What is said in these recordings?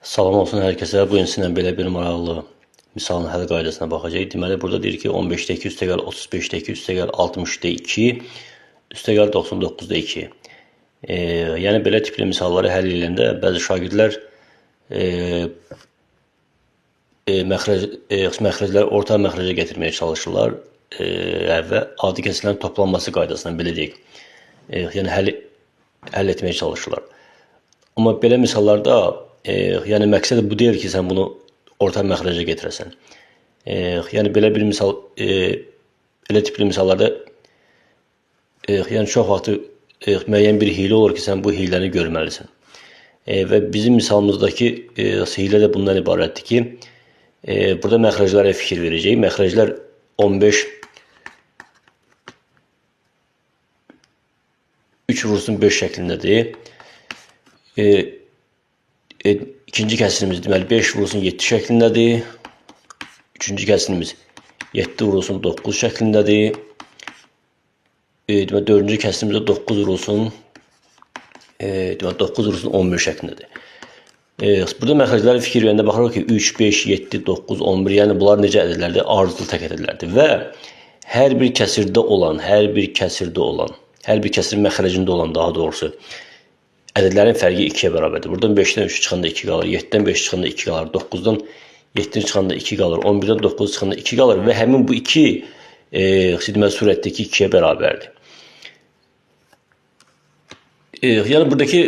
Salam olsun hər kəsə. Bu gün sizinlə belə bir maraqlı misalın həll qaydasına baxacağıq. Deməli, burada deyir ki, 15-də 2 üstəgəl 35-də 2 üstəgəl 60-da 2 üstəgəl 99-da 2. Yəni, belə tipli misalları həll edəndə bəzi şagirdlər məxrəcləri orta məxrəcə gətirməyə çalışırlar və adi kəsirlərin toplanması qaydasından belə deyək. Yəni, həll etməyə çalışırlar. Amma belə misallarda yəni məqsəd bu deyil ki, sən bunu orta məxrəcə gətirəsən. Yəni belə bir misal, belə tipli misallarda yəni çox vaxt müəyyən bir hiylə olur ki, sən bu hiyləni görməlisən. Və bizim misalımızdakı hiylə də bundan ibarətdir ki, burada məxrəclərə fikir verəcək. Məxrəclər 15 3 vurulsun 5 şəklindədir. İkinci kəsirimiz deməli 5 vurulsun 7 şəklindədir. Üçüncü kəsirimiz 7 vurulsun 9 şəklindədir. Deməli dördüncü kəsirimiz də 9 vurulsun 11 şəklindədir. Burada məxrəclərə fikir verəndə baxırıq ki, 3, 5, 7, 9, 11, yəni bunlar necə ədədlərdir? Ardıcıl tək ədədlərdir və hər bir kəsirdə olan, hər bir kəsirin məxrəcində olan daha doğrusu ədədlərin fərqi 2-yə bərabərdir. Buradan 5-dən 3 çıxanda 2 qalır, 7-dən 5 çıxanda 2 qalır, 9-dan 7 çıxanda 2 qalır, 11-dən 9 çıxanda 2 qalır və həmin bu 2 surətdəki 2-yə bərabərdir. Yəni buradakı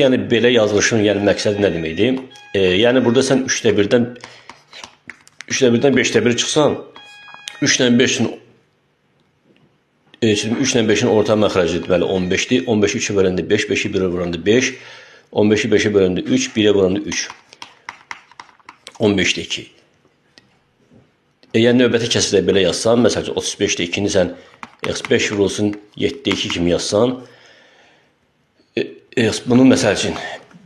yəni belə yazılışın yəni məqsədi nə deməkdir? Yəni burada sən 3-də 1-dən 5-də 1 çıxsan, 3-dən 5-in 5-in orta məxrəci deməli 15-dir. 15-i 3-ə böləndə 5, 5-i 1-ə böləndə 5, 15-i 5-ə böləndə 3, 1-ə böləndə 3. 15-də 2. Yəni növbəti kəsirdə belə yazsan, məsələn 35-də 2-ni sən 5 vurulsun 7-də 2 kimi yazsan, bunu məsəl üçün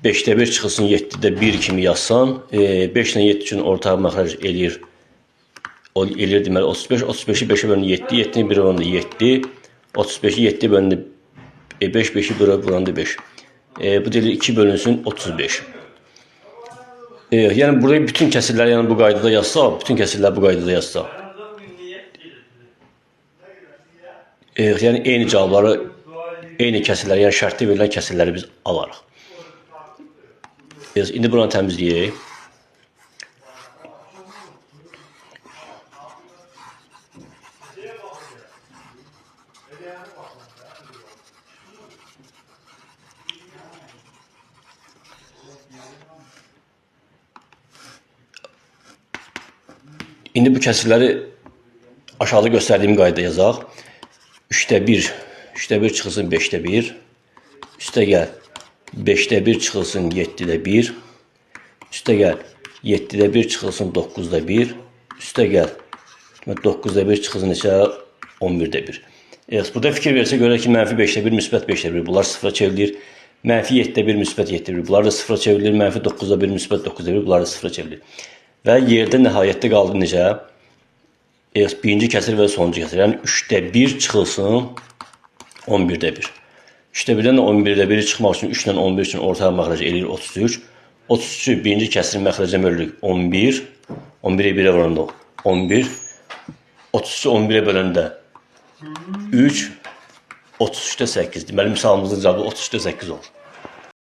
5-də 1 çıxılsın 7-də 1 kimi yazsan, 5 ilə 7 üçün orta məxrəc eləyir deməli 35, 35-i 5-ə bölündə 7, 7-ni 1-ə bölündə 7, 35-i 7-ə bölündə 5, 5-i 1-ə bölündə 5. Bu deyilir 2 bölünsün 35. Yəni burada bütün kəsirlər yəni bu qaydada yazsaq, yəni eyni cavabları, eyni kəsirləri, yəni şərtli verilən kəsirləri biz alarıq. İndi buranı təmizləyək. İndi bu kəsirləri aşağıda göstərdiyim qaydada yazaq. 3-də 1 çıxılsın 5-də 1. Üstəgəl 5-də 1 çıxılsın 7-də 1. Üstəgəl 7-də 1 çıxılsın 9-da 1. Üstəgəl 9-da 1 çıxılsın neçə? 11-də 1. Burada fikir versə görək ki, mənfi 5-də 1, müsbət 5-də 1. Bunlar sıfıra çevrilir. Mənfi 7-də 1, müsbət 7-də 1. Bunlar da sıfıra çevrilir. Mənfi 9-da 1, müsbət 9-da 1. Bunlar da sıfıra çevrilir. Və yerdə nəhayətdə qaldı necə? Birinci kəsir və sonuncu kəsir. Yəni 3-də 1 çıxılsın 11-də 1. 3-də 1-dən 11-də 1 çıxmaq üçün 3 ilə 11 üçün orta məxrəc eləyir 33. 33-ü birinci kəsirin məxrəcə bölürük 11. 11-ə 1-ə böləndə 11. 33-ü 11-ə böləndə 3. 33-də 8. Deməli, misalımızın cavabı 33-də 8 olur.